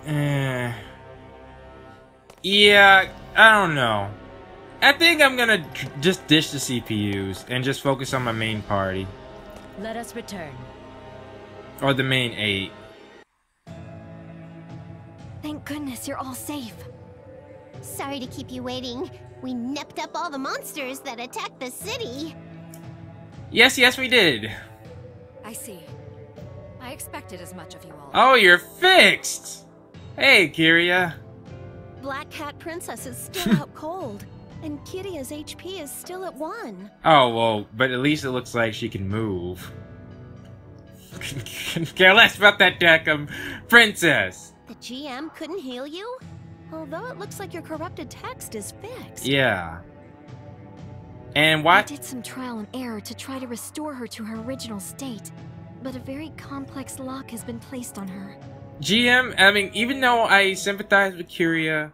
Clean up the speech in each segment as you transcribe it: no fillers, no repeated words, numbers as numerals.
Yeah, I don't know. I think I'm gonna just dish the CPUs and just focus on my main party. Let us return. Or the main 8. Thank goodness you're all safe. Sorry to keep you waiting. We nipped up all the monsters that attacked the city. Yes, we did. I see. I expected as much of you all. Oh, you're fixed! Hey, Kyria. Black Cat Princess is still out cold, and Kyria's HP is still at 1. Oh, well, but at least it looks like she can move. Care less about that princess. The GM couldn't heal you? Although it looks like your corrupted text is fixed. Yeah. And what? I did some trial and error to try to restore her to her original state, but a very complex lock has been placed on her. GM, I mean, even though I sympathize with Kyria,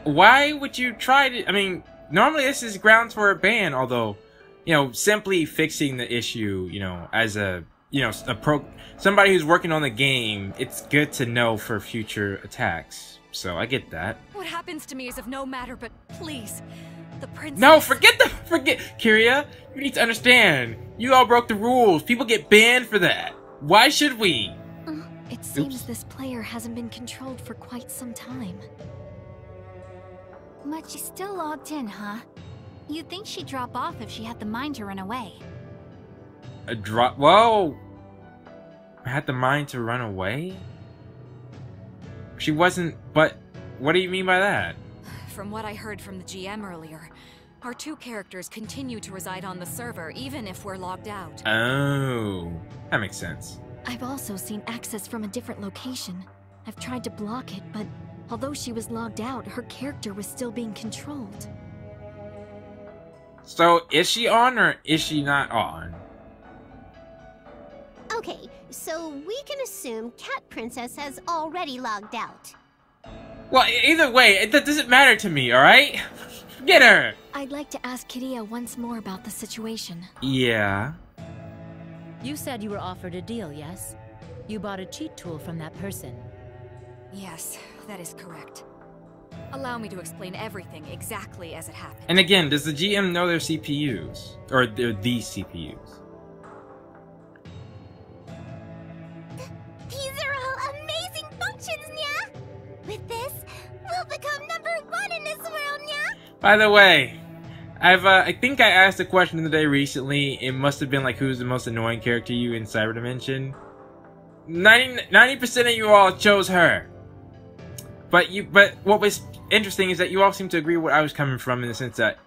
why would you try to... I mean, normally this is grounds for a ban, although, you know, simply fixing the issue, you know, as a, you know, somebody who's working on the game, it's good to know for future attacks. So, I get that. What happens to me is of no matter, but please, the princess... No, forget Kyria, you need to understand. You all broke the rules. People get banned for that. Why should we? It seems this player hasn't been controlled for quite some time. But she's still logged in, huh? You'd think she'd drop off if she had the mind to run away. A drop? Whoa! I had the mind to run away? She wasn't, but what do you mean by that? From what I heard from the GM earlier, our 2 characters continue to reside on the server even if we're logged out. Oh, that makes sense. I've also seen access from a different location. I've tried to block it, but although she was logged out, her character was still being controlled. So, is she on or is she not on? Okay, so we can assume Cat Princess has already logged out. Well, either way, it doesn't matter to me, alright? Get her! I'd like to ask Kyria once more about the situation. Yeah. You said you were offered a deal, yes? You bought a cheat tool from that person. Yes, that is correct. Allow me to explain everything exactly as it happened. And again, does the GM know their CPUs? Or these CPUs? These are all amazing functions, Nya! With this, we'll become #1 in this world, Nya! By the way, I think I asked a question of the day recently. It must have been like, who's the most annoying character to you in Cyberdimension? 90% of you all chose her. But what was interesting is that you all seem to agree what I was coming from, in the sense that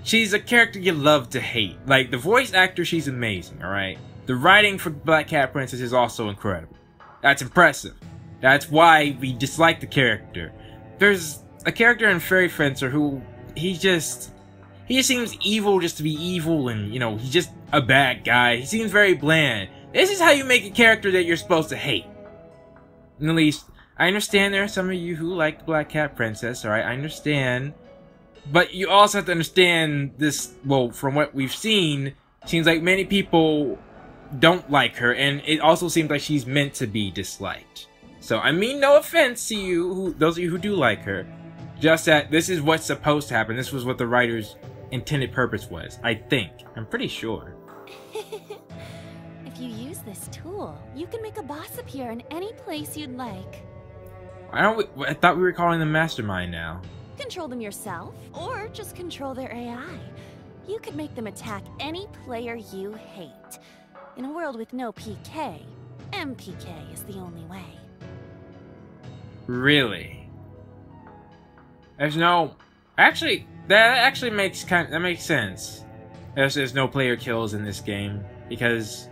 she's a character you love to hate. Like, the voice actor, she's amazing, alright? The writing for Black Cat Princess is also incredible. That's impressive. That's why we dislike the character. There's a character in Fairy Fencer who, he just seems evil just to be evil, and, you know, he's just a bad guy. He seems very bland. This is how you make a character that you're supposed to hate. And at least, I understand there are some of you who like the Black Cat Princess, alright? I understand. But you also have to understand this, well, from what we've seen, seems like many people don't like her, and it also seems like she's meant to be disliked. So, I mean no offense to you, those of you who do like her. Just that this is what's supposed to happen. This was what the writer's intended purpose was, I think. I'm pretty sure. If you use this tool, you can make a boss appear in any place you'd like. I thought we were calling them Mastermind now. Control them yourself, or just control their AI. You could make them attack any player you hate. In a world with no PK, MPK is the only way. Really? There's no... Actually, that actually makes sense. There's no player kills in this game, because...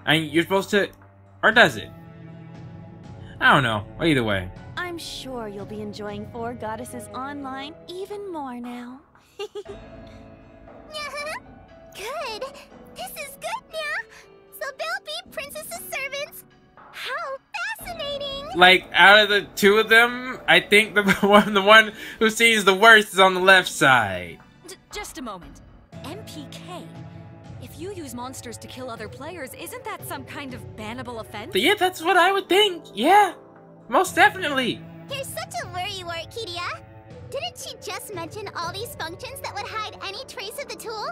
I mean, you're supposed to... Or does it? I don't know. Well, either way. I'm sure you'll be enjoying 4 Goddesses Online even more now. Good! This is good, Nya! So they'll be Princess's servants! How fascinating! Like, out of the 2 of them, I think the one who sees the worst is on the left side. Just a moment. MPK? If you use monsters to kill other players, isn't that some kind of bannable offense? Yeah, that's what I would think. Yeah. Most definitely. You're such a worrywart, Kiria. Didn't she just mention all these functions that would hide any trace of the tool?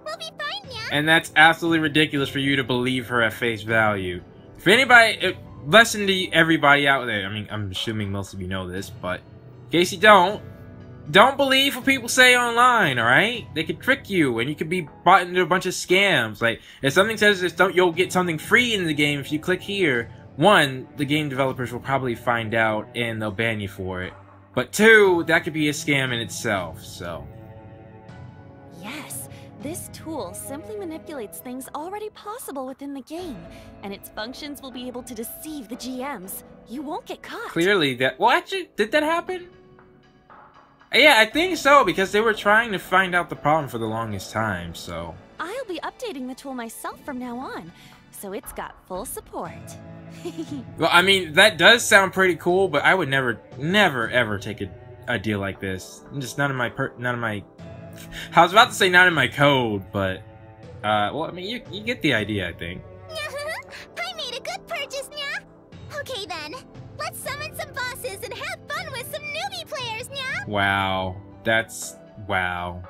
We'll be fine, yeah. And that's absolutely ridiculous for you to believe her at face value. If anybody, listen to everybody out there. I mean, I'm assuming most of you know this, but in case you don't believe what people say online, alright? They could trick you, and you could be bought into a bunch of scams. Like, if something says you'll get something free in the game if you click here, one, the game developers will probably find out and they'll ban you for it. But two, that could be a scam in itself, so. Yes, this tool simply manipulates things already possible within the game, and its functions will be able to deceive the GMs. You won't get caught. Clearly that, well actually, did that happen? Yeah, I think so, because they were trying to find out the problem for the longest time, so. I'll be updating the tool myself from now on, so it's got full support. Well, I mean, that does sound pretty cool, but I would never ever take a deal like this. Just none of my I was about to say not in my code, but well, I mean, you get the idea, I think. I made a good purchase, nya. Okay then, let's summon some bosses and have fun with some newbie players, nya. Wow, that's wow.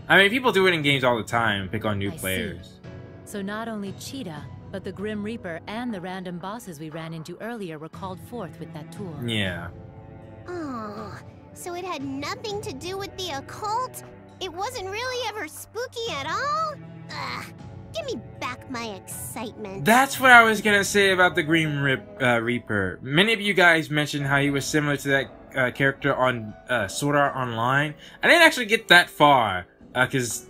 I mean, people do it in games all the time, pick on new players. See. So not only Cheetah, but the Grim Reaper and the random bosses we ran into earlier were called forth with that tool. Yeah. Oh, so it had nothing to do with the occult? It wasn't really ever spooky at all? Ugh, give me back my excitement. That's what I was gonna say about the Grim Reaper. Many of you guys mentioned how he was similar to that character on Sword Art Online. I didn't actually get that far, because,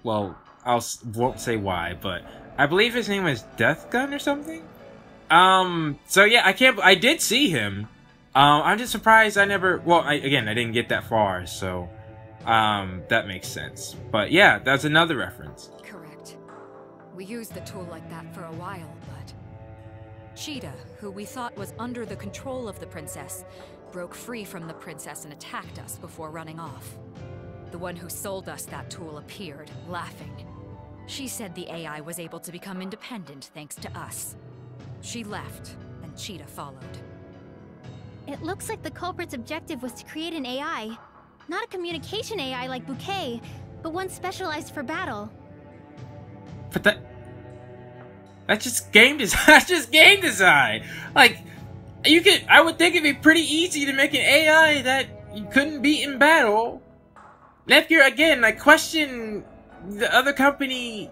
well, won't say why, but I believe his name was Death Gun or something? So yeah, I did see him. I'm just surprised I never, well, again, I didn't get that far, so, that makes sense. But yeah, that's another reference. Correct. We used the tool like that for a while, but Cheetah, who we thought was under the control of the princess, broke free from the princess and attacked us before running off. The one who sold us that tool appeared, laughing. She said the AI was able to become independent thanks to us. She left, and Cheetah followed. It looks like the culprit's objective was to create an AI. Not a communication AI like Bouquet, but one specialized for battle. But that's just game design. That's just game design. Like, I would think it'd be pretty easy to make an AI that you couldn't beat in battle. Neptunia, again, I question the other company.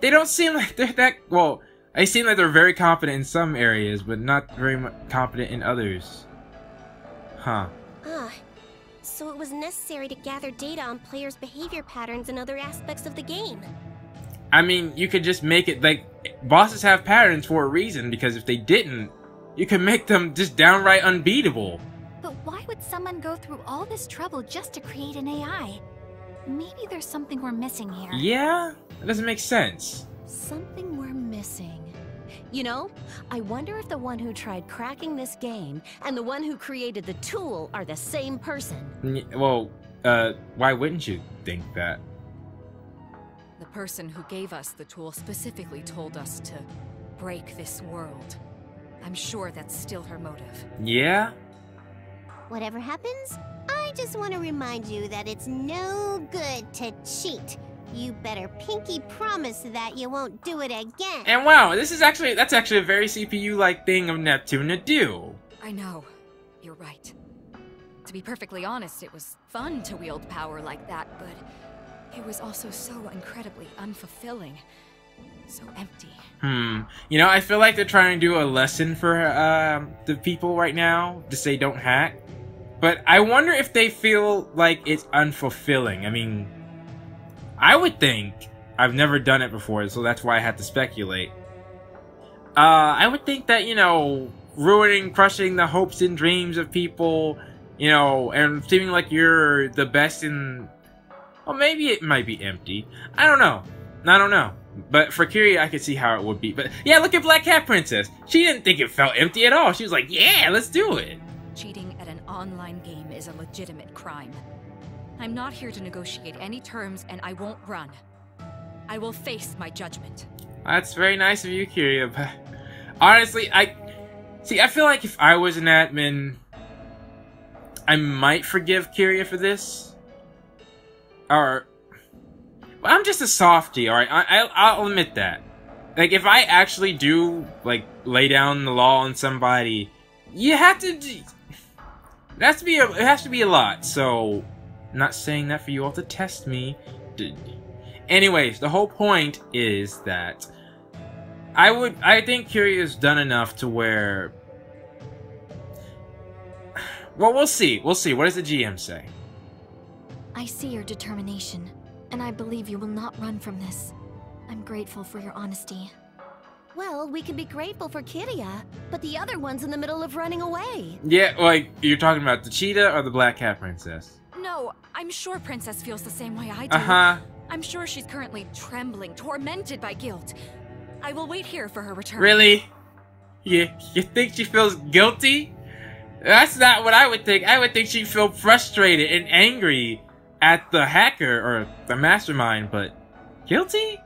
They don't seem like they're that, well, they seem like they're very confident in some areas, but not very confident in others. Huh. So it was necessary to gather data on players' behavior patterns and other aspects of the game. I mean, you could just make it like, bosses have patterns for a reason, because if they didn't, you could make them just downright unbeatable. But why would someone go through all this trouble just to create an AI? Maybe there's something we're missing here. Yeah? That doesn't make sense. Something we're missing. You know, I wonder if the one who tried cracking this game and the one who created the tool are the same person. Well, why wouldn't you think that? The person who gave us the tool specifically told us to break this world. I'm sure that's still her motive. Yeah? Whatever happens, I just want to remind you that it's no good to cheat. You better pinky promise that you won't do it again. And wow, that's actually a very CPU-like thing of Neptunia to do. I know. You're right. To be perfectly honest, it was fun to wield power like that, but it was also so incredibly unfulfilling. So empty. You know, I feel like they're trying to do a lesson for the people right now to say don't hack. But I wonder if they feel like it's unfulfilling. I mean, I would think, I've never done it before, so that's why I had to speculate. I would think that, you know, crushing the hopes and dreams of people, you know, and seeming like you're the best in... Well, maybe it might be empty. I don't know. But for Kiria, I could see how it would be. But yeah, look at Black Cat Princess. She didn't think it felt empty at all. She was like, yeah, let's do it. Cheating at an online game is a legitimate crime. I'm not here to negotiate any terms, and I won't run. I will face my judgment. That's very nice of you, Kiria, but honestly, See, I feel like if I was an admin, I might forgive Kyria for this. Or, well, I'm just a softie, alright? I'll admit that. Like, if I actually do, like, lay down the law on somebody, you have to... It has to be a lot, so... I'm not saying that for you all to test me. Anyways, the whole point is that... I think Kyria's done enough to where... Well, we'll see. We'll see. What does the GM say? I see your determination, and I believe you will not run from this. I'm grateful for your honesty. Well, we can be grateful for Kyria, but the other one's in the middle of running away. Yeah, like, you're talking about the cheetah or the Black Cat Princess? No, I'm sure Princess feels the same way I do. Uh-huh. I'm sure she's currently trembling, tormented by guilt. I will wait here for her return. Really? You think she feels guilty? That's not what I would think. I would think she'd feel frustrated and angry at the hacker or the mastermind, but guilty?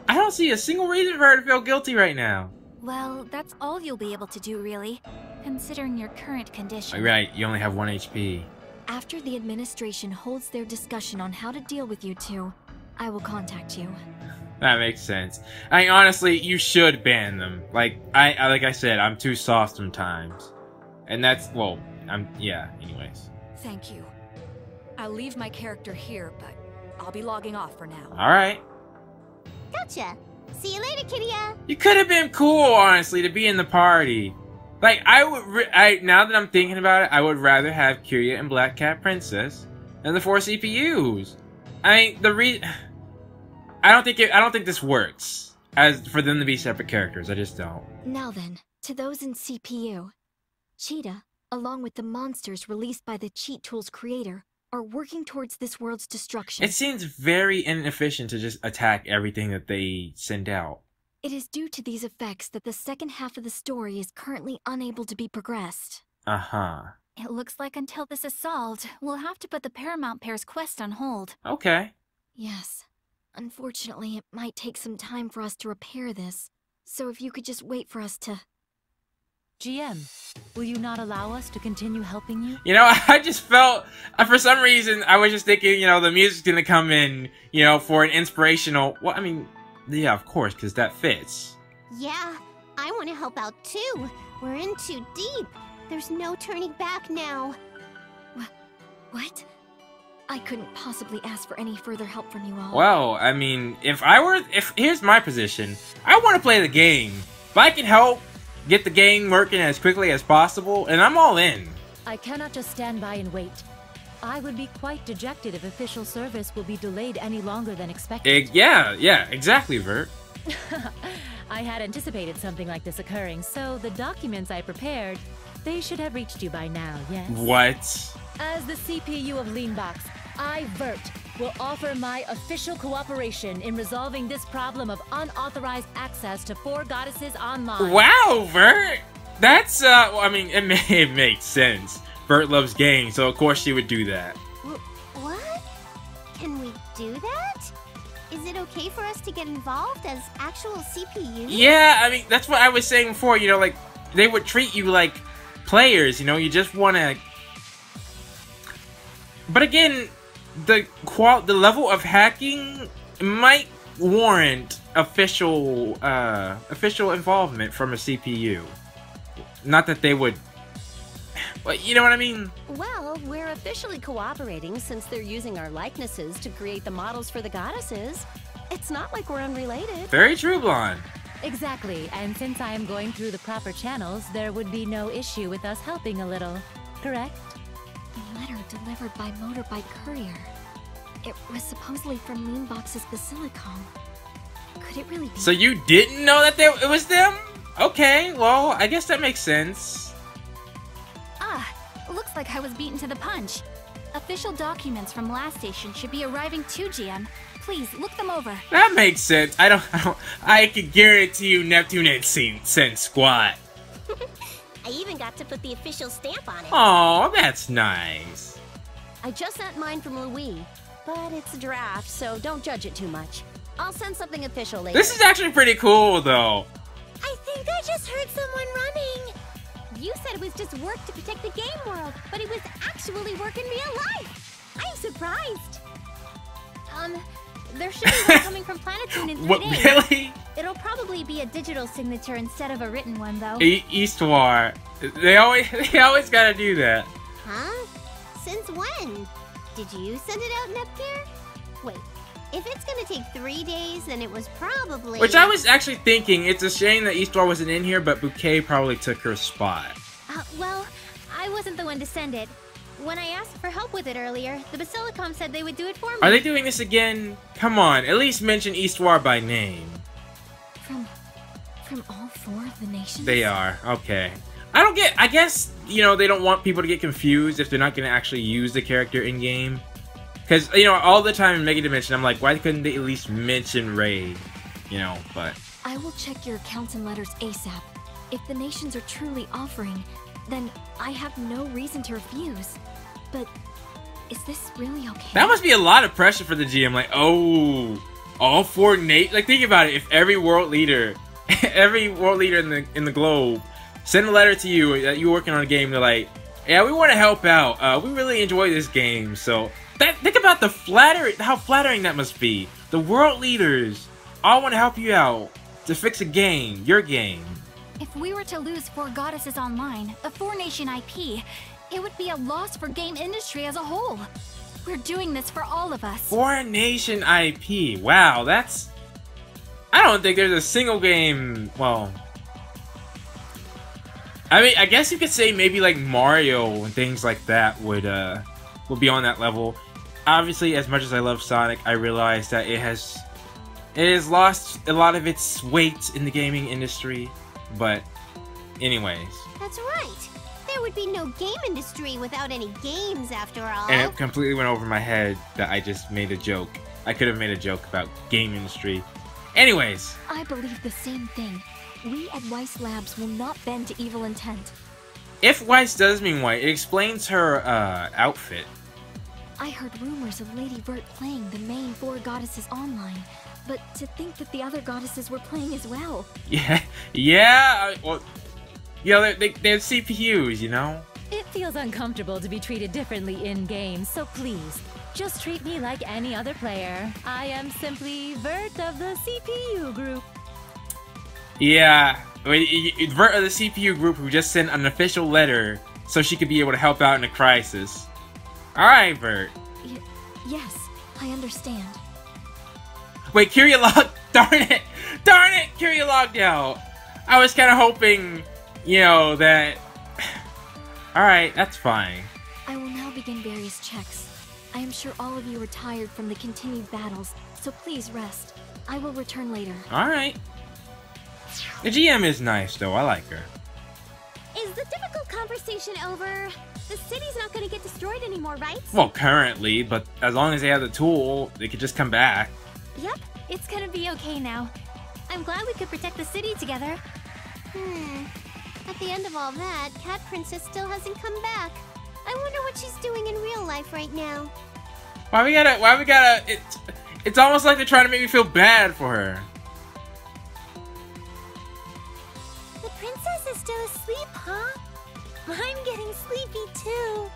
I don't see a single reason for her to feel guilty right now. Well, that's all you'll be able to do, really, considering your current condition. Right, you only have 1 HP. After the administration holds their discussion on how to deal with you two, I will contact you. That makes sense. I mean, honestly, you should ban them. Like I said, I'm too soft sometimes. And that's, well, yeah, anyways. Thank you. I'll leave my character here, but I'll be logging off for now. Alright. Gotcha. See you later, Kyria. You could have been cool, honestly, to be in the party. Like, now that I'm thinking about it, I would rather have Kyria and Black Cat Princess than the 4 CPUs. I mean, I don't think this works as for them to be separate characters. I just don't. Now then, to those in CPU. Cheetah, along with the monsters released by the cheat tool's creator, are working towards this world's destruction. It seems very inefficient to just attack everything that they send out. It is due to these effects that the second half of the story is currently unable to be progressed. Uh-huh. It looks like until this is solved, we'll have to put the Paramount Pair's quest on hold. Okay. Yes. Unfortunately, it might take some time for us to repair this. So if you could just wait for us to... GM, will you not allow us to continue helping you? You know, I just felt, for some reason, I was just thinking, you know, the music's gonna come in, you know, for an inspirational... Well, I mean, yeah, of course, because that fits. Yeah, I want to help out too. We're in too deep. There's no turning back now. What? I couldn't possibly ask for any further help from you all. Well, I mean, here's my position. I want to play the game. If I can help get the game working as quickly as possible, and I'm all in. I cannot just stand by and wait. I would be quite dejected if official service will be delayed any longer than expected. Yeah, exactly, Vert. I had anticipated something like this occurring, so the documents I prepared, they should have reached you by now, yes? What? As the CPU of Leanbox, I, Vert, will offer my official cooperation in resolving this problem of unauthorized access to 4 Goddesses online. Wow, Vert! That's, I mean, it makes sense. Vert loves games, so of course she would do that. What? Can we do that? Is it okay for us to get involved as actual CPUs? Yeah, I mean, that's what I was saying before, you know, like, they would treat you like players, you know, you just want to... But again, the level of hacking might warrant official involvement from a CPU. Not that they would... But you know what I mean? Well, we're officially cooperating since they're using our likenesses to create the models for the goddesses. It's not like we're unrelated. Very true, Blonde. Exactly, and since I am going through the proper channels, there would be no issue with us helping a little, correct? The letter delivered by motorbike courier. It was supposedly from Moonbox's Basilicom. Could it really be? So you didn't know that it was them? Okay, well, I guess that makes sense. Looks like I was beaten to the punch. Official documents from last station should be arriving too, GM. Please, look them over. That makes sense. I can guarantee you Neptunia ain't sent squat. I even got to put the official stamp on it. Aw, that's nice. I just sent mine from Louis, but it's a draft, so don't judge it too much. I'll send something official later. This is actually pretty cool, though. I think I just heard someone running. You said it was just work to protect the game world, but it was actually work in real life. I'm surprised. There should be one coming from Planetoon in 3 What, days. really? It'll probably be a digital signature instead of a written one, though. Eastwar. They always gotta do that. Huh? Since when? Did you send it out, Nepgear? Wait, if it's gonna take 3 days, then it was probably... Which I was actually thinking, it's a shame that Eastwar wasn't in here, but Bouquet probably took her spot. Well, I wasn't the one to send it. When I asked for help with it earlier, the Basilicom said they would do it for me. Are they doing this again? Come on, at least mention Eastwar by name. From all 4 of the nations? They are, okay. I guess, you know, they don't want people to get confused if they're not going to actually use the character in-game. Because, you know, all the time in Mega Dimension, I'm like, why couldn't they at least mention Raid? You know, but... I will check your accounts and letters ASAP. If the nations are truly offering, then I have no reason to refuse. But is this really okay? That must be a lot of pressure for the GM, like, oh, all 4 like, think about it, if every world leader in the globe send a letter to you that you're working on a game, they're like, yeah, we want to help out, we really enjoy this game, so, think about how flattering that must be. The world leaders all want to help you out to fix a game, your game. If we were to lose 4 Goddesses Online, the 4-nation IP, it would be a loss for game industry as a whole. We're doing this for all of us. 4-nation IP. Wow, that's... I don't think there's a single game... Well... I mean, I guess you could say maybe like Mario and things like that would be on that level. Obviously, as much as I love Sonic, I realize that it has lost a lot of its weight in the gaming industry. But, anyways. That's right. There would be no game industry without any games, after all. And it completely went over my head that I just made a joke. I could have made a joke about game industry. Anyways. I believe the same thing. We at Weiss Labs will not bend to evil intent. If Weiss does mean white, it explains her outfit. I heard rumors of Lady Vert playing the main 4 Goddesses online, but to think that the other goddesses were playing as well. Yeah, well, yeah, they have CPUs, you know? It feels uncomfortable to be treated differently in-game, so please, just treat me like any other player. I am simply Vert of the CPU group. Yeah, Vert of the CPU group who just sent an official letter so she could be able to help out in a crisis. Alright, Vert. Yes, I understand. Wait, Kyria logged... Darn it! Darn it! Kyria logged out! I was kind of hoping, you know, that... Alright, that's fine. I will now begin various checks. I am sure all of you are tired from the continued battles, so please rest. I will return later. Alright. The GM is nice, though. I like her. Is the difficult conversation over? The city's not gonna get destroyed anymore, right? Well, currently, but as long as they have the tool, they could just come back. Yep, it's gonna be okay now. I'm glad we could protect the city together. At the end of all that, Cat Princess still hasn't come back. I wonder what she's doing in real life right now. Why we gotta, it's almost like they're trying to make me feel bad for her. The princess is still asleep, huh? I'm getting sleepy too.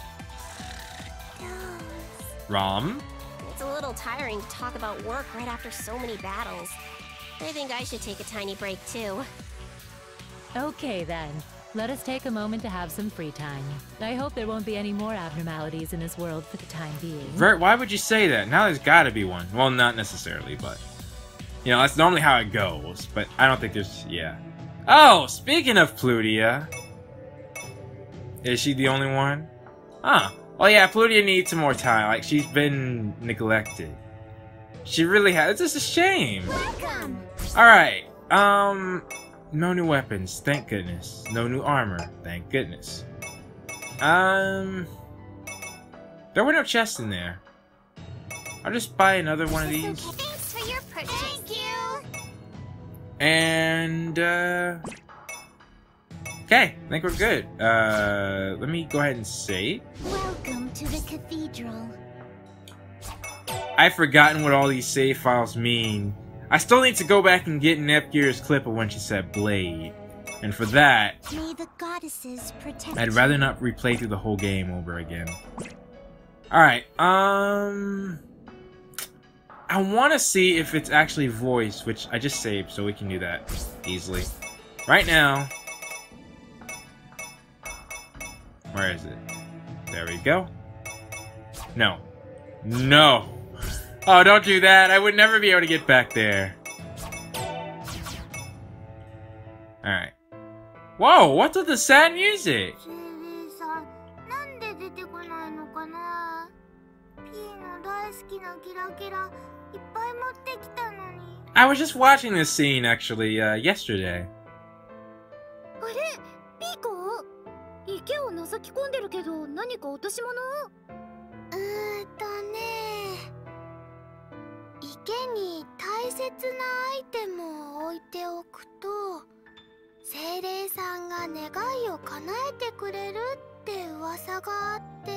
Rom? It's a little tiring to talk about work right after so many battles. I think I should take a tiny break too. Okay then, let us take a moment to have some free time. I hope there won't be any more abnormalities in this world for the time being. Vert, why would you say that? Now there's gotta be one. Well, not necessarily, but... You know, that's normally how it goes, but I don't think there's... yeah. Oh, speaking of Plutia... Is she the only one? Huh. Oh yeah, Plutia needs some more time. Like, she's been neglected. She really has. It's just a shame. Welcome. Alright. No new weapons. Thank goodness. No new armor. Thank goodness. There were no chests in there. I'll just buy another one of these. Thanks for your purchase. Thank you. And, okay, I think we're good. Let me go ahead and save. Welcome to the cathedral. I've forgotten what all these save files mean. I still need to go back and get Nepgear's clip of when she said blade. And for that, May the goddesses protect I'd rather not replay through the whole game over again. Alright, I want to see if it's actually voiced, which I just saved, so we can do that easily. Right now. Where is it? There we go. No. No! Oh, don't do that! I would never be able to get back there. Alright. Whoa, what's with the sad music? I was just watching this scene, actually, yesterday. あれピーコ池を覗き込んでるけど何か落とし物？池に大切なアイテムを置いておくと精霊さんが願いを叶えてくれるって噂があって。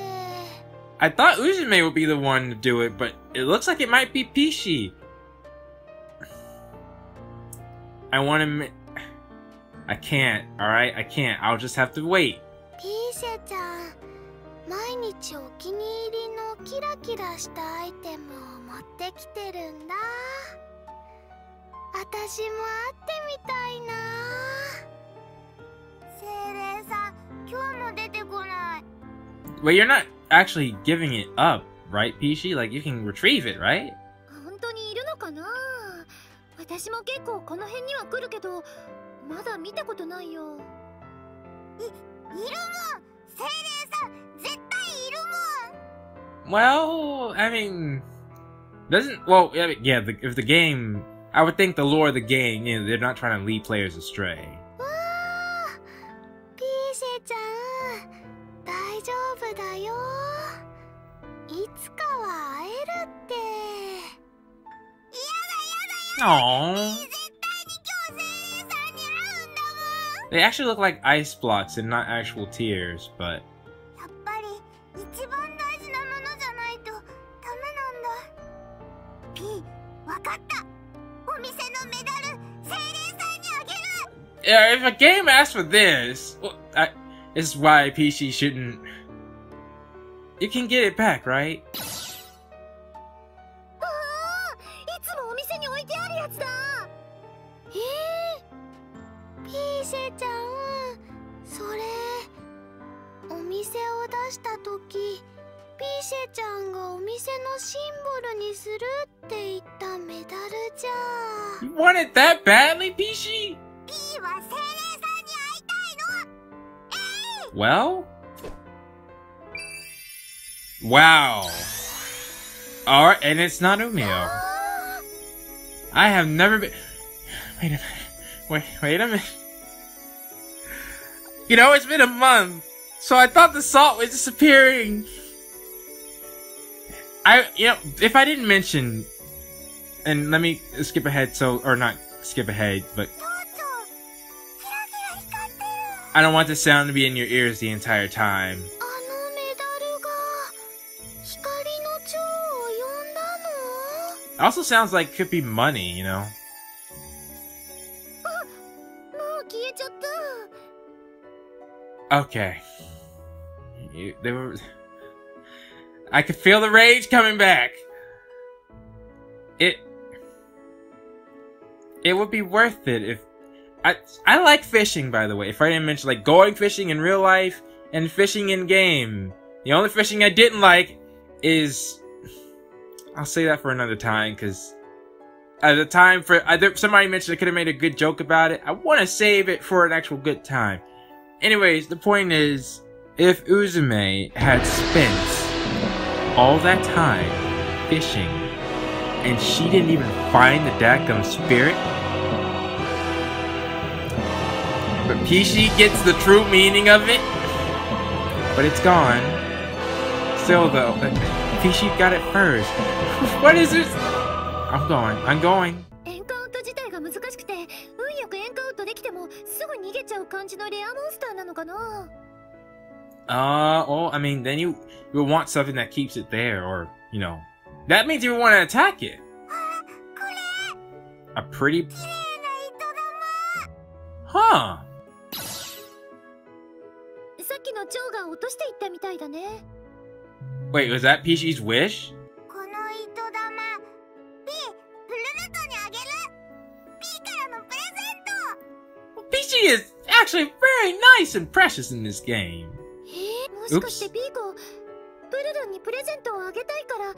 I thought Uzume would be the one to do it, but it looks like it might be Pishi. I want to... I can't, alright? I can't. I'll just have to wait. ピーシェちゃん、毎日お気に入りのキラキラしたアイテムを持ってきてるんだ。私も会ってみたいな。精霊さん、今日も出てこない。 Wait, you're not actually giving it up, right, Pishi? Like, you can retrieve it, right? 本当にいるのかな？私も結構この辺には来るけど、まだ見たことないよ。いるもん。精霊さん、絶対いるもん。 Well, I mean... Doesn't... Well, yeah, if the game... I would think the lore of the game, you know, they're not trying to lead players astray. わあ、ピーシェちゃん、大丈夫だよ。いつかは会えるって。やだやだやだ。 Aww. 絶対に今日精霊さんに会うんだもん。 They actually look like ice blocks and not actual tears, but... やっぱり一番大事なものじゃないとダメなんだ。ピー、わかった。お店のメダル、精霊さんにあげる。 Yeah, if a game asks for this, well, this is why PC shouldn't... You can get it back, right? ああ、いつもお店に置いてあるやつだ。ピーシェちゃん、それお店を出した時、ピーシェちゃんがお店のシンボルにするって言ったメダルじゃ。 You want it that badly, PC? ピーは精霊さんに会いたいの。Well? Wow. Alright, and it's not Umio. I have never been... Wait a minute. Wait a minute. You know, it's been a month, so I thought the salt was disappearing. You know, if I didn't mention... And let me skip ahead, or not skip ahead, but... I don't want the sound to be in your ears the entire time. It also sounds like it could be money, you know? Okay. I could feel the rage coming back. It would be worth it if... I like fishing, by the way. If I didn't mention, like, going fishing in real life and fishing in game. The only fishing I didn't like is... I'll say that for another time, because... At the time, somebody mentioned I could have made a good joke about it. I want to save it for an actual good time. Anyways, the point is, if Uzume had spent all that time fishing, and she didn't even find the daggum spirit, but Pishi gets the true meaning of it, but it's gone. Still though, Pishi got it first. What is this? I'm going. エンカウント自体が難しくて、運よくエンカウントできてもすぐ逃げちゃう感じのレアモンスターなのかな? Well, I mean, then you would want something that keeps it there, or, you know, that means you would want to attack it. A pretty... Huh. 期の蝶が落としていったみたいだね。 Wait, was that Peachy's wish? この糸玉、P、プルルトにあげる。P からのプレゼント。 Peachy is actually very nice and precious in this game. もしかして P 子、プルルンにプレゼントをあげたいから、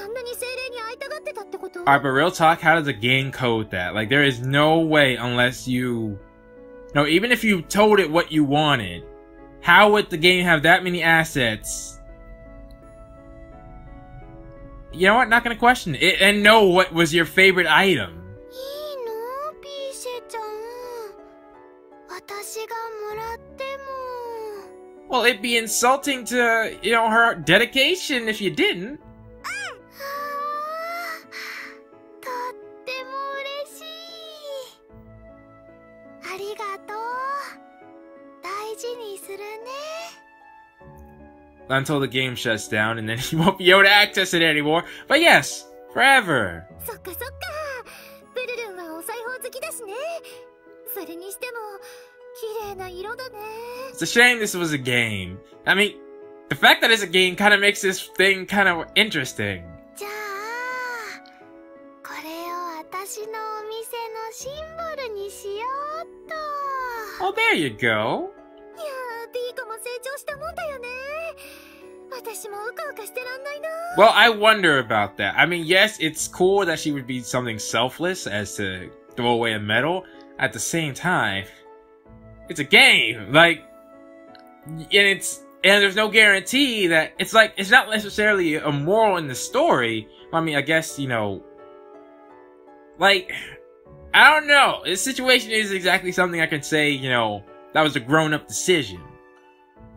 あんなに精霊に会いたがってたってこと？ Alright, but real talk, how does the game code that? Like, there is no way unless you... No, even if you told it what you wanted, how would the game have that many assets? You know what? Not gonna question it. And know what was your favorite item. いいの？ピーシェちゃん。私がもらっても。 Well, it'd be insulting to, you know, her dedication if you didn't. とっても嬉しい。ありがとう。大事にするね。 Until the game shuts down and then you won't be able to access it anymore. But yes, forever. そっかそっか。プルルンはお裁縫好きだしね。それにしても綺麗な色だね。 It's a shame this was a game. I mean, the fact that it's a game kind of makes this thing kind of interesting. じゃあ、これを私のお店のシンボルにしようっと。 Oh, there you go. いやー、ピーコも成長したもんだよね。私もうかうかしてらんないな。 Well, I wonder about that. I mean, yes, it's cool that she would be something selfless as to throw away a medal. At the same time, it's a game. Like, and there's no guarantee that it's like, it's not necessarily a moral in the story. I mean, I guess, you know, like, I don't know. This situation is exactly something I can say, you know, that was a grown-up decision.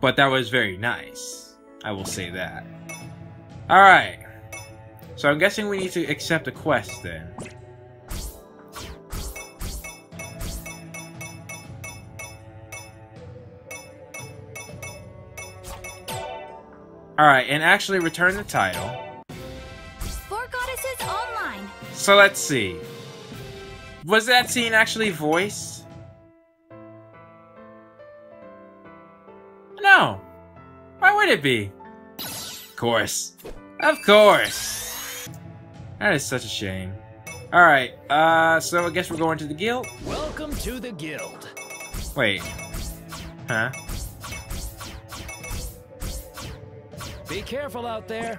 But that was very nice. I will say that. Alright. So I'm guessing we need to accept a quest then. Alright, and actually return the title. Four Goddesses Online. So let's see. Was that scene actually voiced? No. Why would it be? Of course. Of course. That is such a shame. Alright, so I guess we're going to the guild? Welcome to the guild. Wait. Huh? Be careful out there.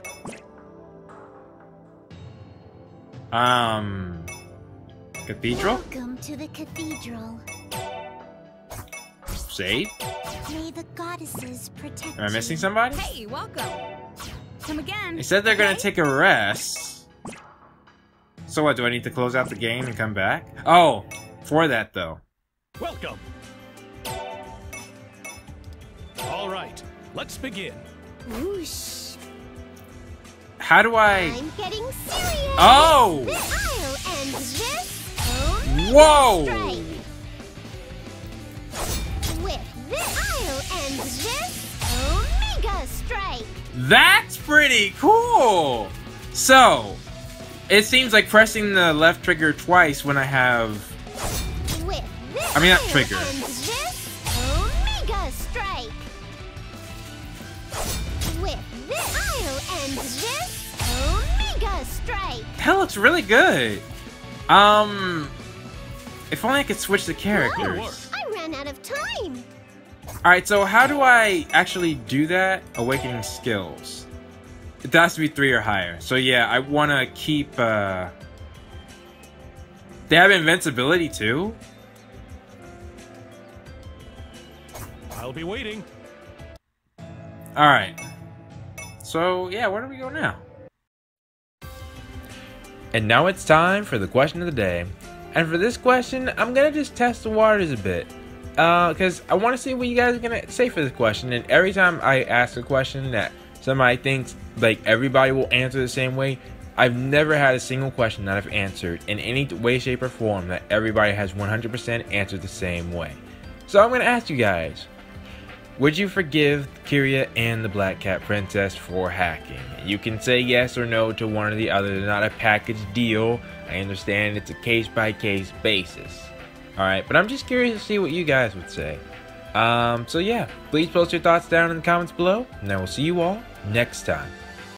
Cathedral? Welcome to the cathedral. Save? May the goddesses protect Am I missing somebody? Hey, welcome. Come again. They said they're gonna take a rest. So what, do I need to close out the game and come back? Oh, for that though. Welcome. All right, let's begin. Whoosh. How do I... I'm getting serious. Oh! I'll end this. Omega Whoa! Strike. With this, I'll end this. Omega Strike. That's pretty cool! So, it seems like pressing the left trigger twice when I have... With this, I mean, not I'll trigger. end this. Omega Strike. With this, I'll end this. Omega Strike. That looks really good. If only I could switch the characters. I ran out of time. Alright, so how do I actually do that? Awakening skills. It has to be 3 or higher. So yeah, I want to keep, They have invincibility too? I'll be waiting. Alright. So yeah, where do we go now? And now it's time for the question of the day. And for this question, I'm gonna just test the waters a bit. Because I want to see what you guys are gonna say for this question. And every time I ask a question that somebody thinks like everybody will answer the same way, I've never had a single question that I've answered in any way, shape, or form that everybody has 100% answered the same way. So I'm gonna ask you guys, would you forgive Kyria and the Black Cat Princess for hacking? You can say yes or no to one or the other. They're not a package deal. I understand it's a case-by-case basis. Alright, but I'm just curious to see what you guys would say. So yeah, please post your thoughts down in the comments below, and I will see you all next time.